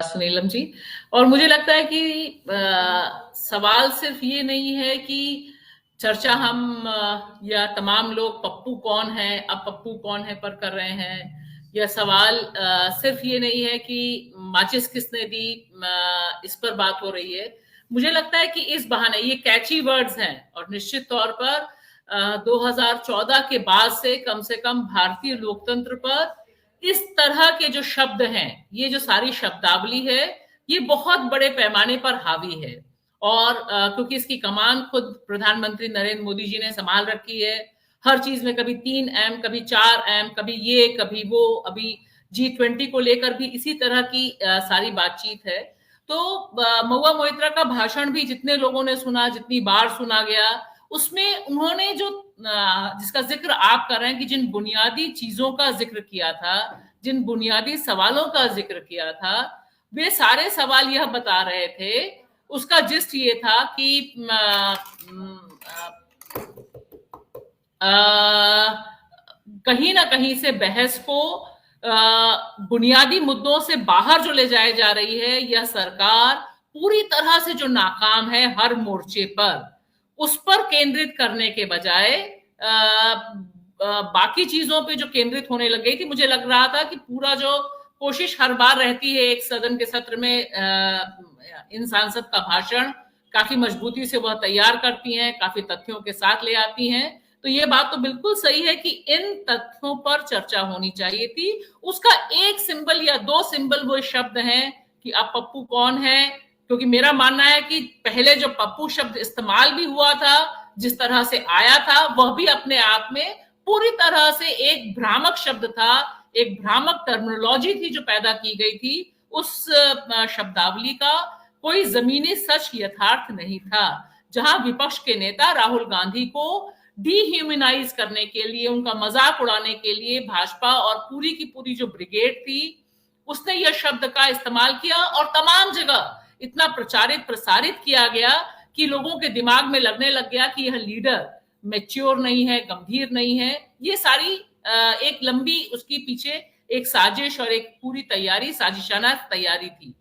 नीलम जी। और मुझे लगता है कि सवाल सिर्फ ये नहीं है कि चर्चा हम या तमाम लोग पप्पू कौन है, अब पप्पू कौन है पर कर रहे हैं, या सवाल सिर्फ ये नहीं है कि माचिस किसने दी, इस पर बात हो रही है। मुझे लगता है कि इस बहाने ये कैची वर्ड्स हैं और निश्चित तौर पर 2014 के बाद से कम भारतीय लोकतंत्र पर इस तरह के जो शब्द हैं, ये जो सारी शब्दावली है, ये बहुत बड़े पैमाने पर हावी है। और क्योंकि इसकी कमान खुद प्रधानमंत्री नरेंद्र मोदी जी ने संभाल रखी है। हर चीज में कभी 3M, कभी 4M, कभी ये कभी वो, अभी G20 को लेकर भी इसी तरह की सारी बातचीत है। तो महुआ मोइत्रा का भाषण भी जितने लोगों ने सुना, जितनी बार सुना गया, उसमें उन्होंने जो जिसका जिक्र आप कर रहे हैं कि जिन बुनियादी चीजों का जिक्र किया था, जिन बुनियादी सवालों का जिक्र किया था, वे सारे सवाल यह बता रहे थे, उसका जिस्ट ये था कि कहीं ना कहीं से बहस को बुनियादी मुद्दों से बाहर जो ले जाए जा रही है, यह सरकार पूरी तरह से जो नाकाम है हर मोर्चे पर, उस पर केंद्रित करने के बजाय बाकी चीजों पे जो केंद्रित होने लग गई थी। मुझे लग रहा था कि पूरा जो कोशिश हर बार रहती है एक सदन के सत्र में इन सांसद का भाषण काफी मजबूती से वह तैयार करती हैं, काफी तथ्यों के साथ ले आती हैं। तो ये बात तो बिल्कुल सही है कि इन तथ्यों पर चर्चा होनी चाहिए थी। उसका एक सिंबल या दो सिंबल वो शब्द हैं कि अब पप्पू कौन है, क्योंकि मेरा मानना है कि पहले जो पप्पू शब्द इस्तेमाल भी हुआ था, जिस तरह से आया था, वह भी अपने आप में पूरी तरह से एक भ्रामक शब्द था, एक भ्रामक टर्मिनोलॉजी थी जो पैदा की गई थी। उस शब्दावली का कोई जमीनी सच यथार्थ नहीं था। जहां विपक्ष के नेता राहुल गांधी को डिह्यूमनाइज करने के लिए, उनका मजाक उड़ाने के लिए भाजपा और पूरी की पूरी जो ब्रिगेड थी, उसने यह शब्द का इस्तेमाल किया और तमाम जगह इतना प्रचारित प्रसारित किया गया कि लोगों के दिमाग में लगने लग गया कि यह लीडर मैच्योर नहीं है, गंभीर नहीं है। ये सारी एक लंबी उसकी पीछे एक साजिश और एक पूरी तैयारी, साजिशाना तैयारी थी।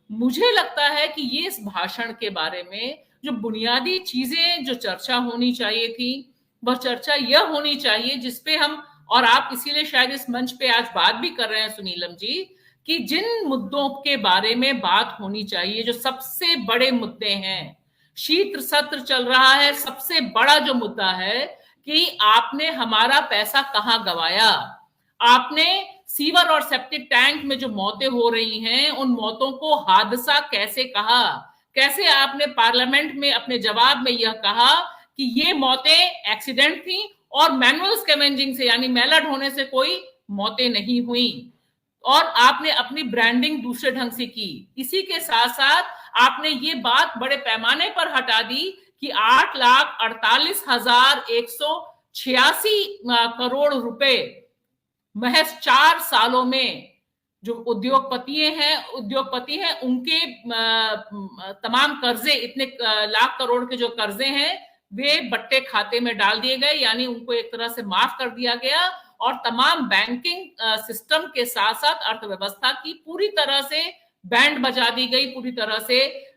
मुझे लगता है कि ये इस भाषण के बारे में जो बुनियादी चीजें जो चर्चा होनी चाहिए थी, वह चर्चा यह होनी चाहिए जिसपे हम, और आप इसीलिए शायद इस मंच पे आज बात भी कर रहे हैं सुनीलम जी, कि जिन मुद्दों के बारे में बात होनी चाहिए, जो सबसे बड़े मुद्दे हैं, शीत सत्र चल रहा है, सबसे बड़ा जो मुद्दा है कि आपने हमारा पैसा कहां गवाया, आपने सीवर और सेप्टिक टैंक में जो मौतें हो रही हैं, उन मौतों को हादसा कैसे कहा, कैसे आपने पार्लियामेंट में अपने जवाब में यह कहा कि ये मौतें एक्सीडेंट थी और मैनुअल स्कैवेंजिंग से, यानी मैलर्ड होने से कोई मौतें नहीं हुई, और आपने अपनी ब्रांडिंग दूसरे ढंग से की। इसी के साथ साथ आपने ये बात बड़े पैमाने पर हटा दी कि 8,48,186 करोड़ रुपए महज 4 सालों में जो उद्योगपति हैं उनके तमाम कर्जे, इतने लाख करोड़ के जो कर्जे हैं, वे बट्टे खाते में डाल दिए गए, यानी उनको एक तरह से माफ कर दिया गया। और तमाम बैंकिंग सिस्टम के साथ साथ अर्थव्यवस्था की पूरी तरह से बैंड बजा दी गई, पूरी तरह से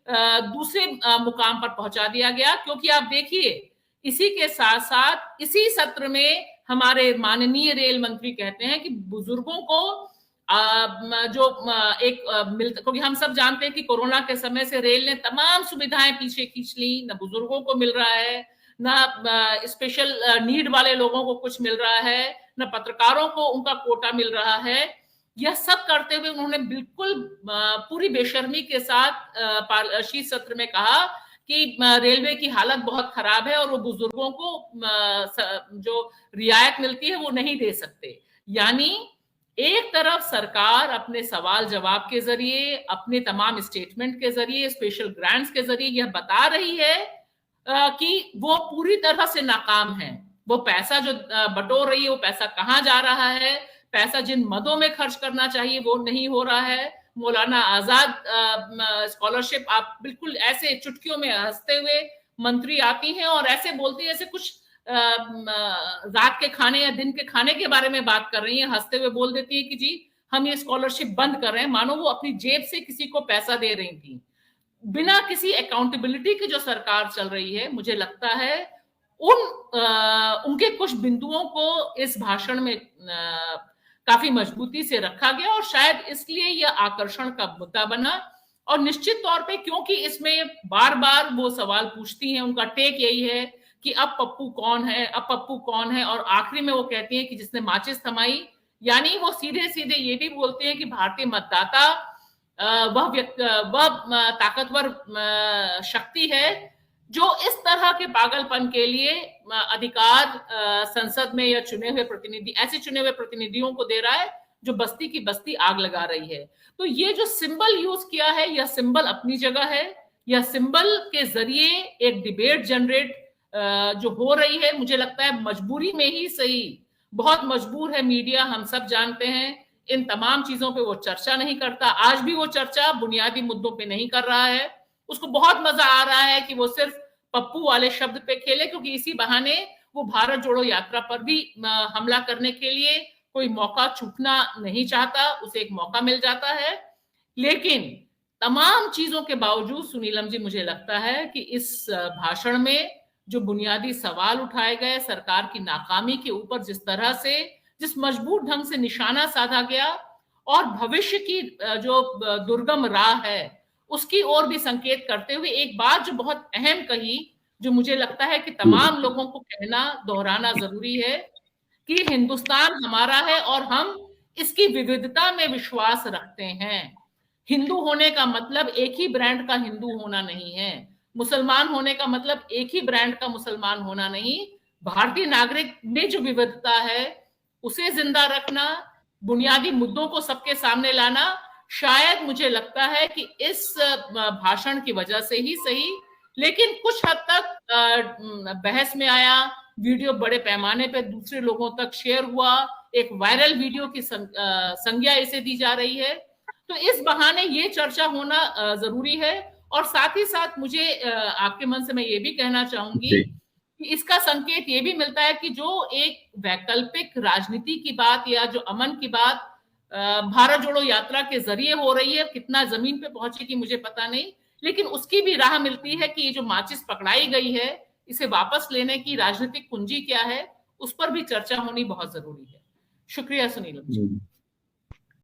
दूसरे मुकाम पर पहुंचा दिया गया। क्योंकि आप देखिए, इसी के साथ साथ इसी सत्र में हमारे माननीय रेल मंत्री कहते हैं कि बुजुर्गों को जो एक मिलता, क्योंकि हम सब जानते हैं कि कोरोना के समय से रेल ने तमाम सुविधाएं पीछे खींच ली, न बुजुर्गों को मिल रहा है, न स्पेशल नीड वाले लोगों को कुछ मिल रहा है, न पत्रकारों को उनका कोटा मिल रहा है। यह सब करते हुए उन्होंने बिल्कुल पूरी बेशर्मी के साथ शीत सत्र में कहा कि रेलवे की हालत बहुत खराब है और वो बुजुर्गों को जो रियायत मिलती है वो नहीं दे सकते। यानी एक तरफ सरकार अपने सवाल जवाब के जरिए, अपने तमाम स्टेटमेंट के जरिए, स्पेशल ग्रांट्स के जरिए यह बता रही है कि वो पूरी तरह से नाकाम है। वो पैसा जो बटोर रही है, वो पैसा कहां जा रहा है, पैसा जिन मदों में खर्च करना चाहिए वो नहीं हो रहा है। मौलाना आजाद स्कॉलरशिप, आप बिल्कुल ऐसे चुटकियों में हंसते हुए मंत्री आती हैं और ऐसे बोलती है जैसे कुछ रात के खाने या दिन के खाने के बारे में बात कर रही हैं, हंसते हुए बोल देती है कि जी हम ये स्कॉलरशिप बंद कर रहे हैं, मानो वो अपनी जेब से किसी को पैसा दे रही थी, बिना किसी अकाउंटेबिलिटी की जो सरकार चल रही है। मुझे लगता है उनके कुछ बिंदुओं को इस भाषण में काफी मजबूती से रखा गया और शायद इसलिए यह आकर्षण का मुद्दा बना। और निश्चित तौर पे क्योंकि इसमें बार बार वो सवाल पूछती हैं, उनका टेक यही है कि अब पप्पू कौन है, अब पप्पू कौन है, और आखिरी में वो कहती हैं कि जिसने माचिस थमाई, यानी वो सीधे सीधे ये भी बोलते हैं कि भारतीय मतदाता वह ताकतवर शक्ति है जो इस तरह के पागलपन के लिए अधिकार संसद में या चुने हुए प्रतिनिधि, ऐसे चुने हुए प्रतिनिधियों को दे रहा है जो बस्ती की बस्ती आग लगा रही है। तो ये जो सिंबल यूज किया है, यह सिंबल अपनी जगह है। यह सिंबल के जरिए एक डिबेट जनरेट जो हो रही है, मुझे लगता है मजबूरी में ही सही, बहुत मजबूर है मीडिया, हम सब जानते हैं। इन तमाम चीजों पे वो चर्चा नहीं करता। आज भी वो चर्चा बुनियादी मुद्दों पे नहीं कर रहा है। उसको बहुत मजा आ रहा है कि वो सिर्फ पप्पू वाले शब्द पे खेले, क्योंकि इसी बहाने वो भारत जोड़ो यात्रा पर भी हमला करने के लिए कोई मौका चूकना नहीं चाहता, उसे एक मौका मिल जाता है। लेकिन तमाम चीजों के बावजूद सुनीलम जी, मुझे लगता है कि इस भाषण में जो बुनियादी सवाल उठाए गए, सरकार की नाकामी के ऊपर जिस तरह से, जिस मजबूत ढंग से निशाना साधा गया, और भविष्य की जो दुर्गम राह है उसकी ओर भी संकेत करते हुए एक बात जो बहुत अहम कही, जो मुझे लगता है कि तमाम लोगों को कहना, दोहराना जरूरी है, कि हिंदुस्तान हमारा है और हम इसकी विविधता में विश्वास रखते हैं। हिंदू होने का मतलब एक ही ब्रांड का हिंदू होना नहीं है, मुसलमान होने का मतलब एक ही ब्रांड का मुसलमान होना नहीं। भारतीय नागरिक में जो विविधता है उसे जिंदा रखना, बुनियादी मुद्दों को सबके सामने लाना, शायद मुझे लगता है कि इस भाषण की वजह से ही सही, लेकिन कुछ हद तक बहस में आया, वीडियो बड़े पैमाने पर दूसरे लोगों तक शेयर हुआ, एक वायरल वीडियो की संज्ञा इसे दी जा रही है। तो इस बहाने ये चर्चा होना जरूरी है। और साथ ही साथ मुझे आपके मन से मैं ये भी कहना चाहूंगी कि इसका संकेत ये भी मिलता है कि जो एक वैकल्पिक राजनीति की बात या जो अमन की बात भारत जोड़ो यात्रा के जरिए हो रही है, कितना जमीन पे पहुंचेगी मुझे पता नहीं, लेकिन उसकी भी राह मिलती है कि ये जो माचिस पकड़ाई गई है, इसे वापस लेने की राजनीतिक कुंजी क्या है, उस पर भी चर्चा होनी बहुत जरूरी है। शुक्रिया सुनील।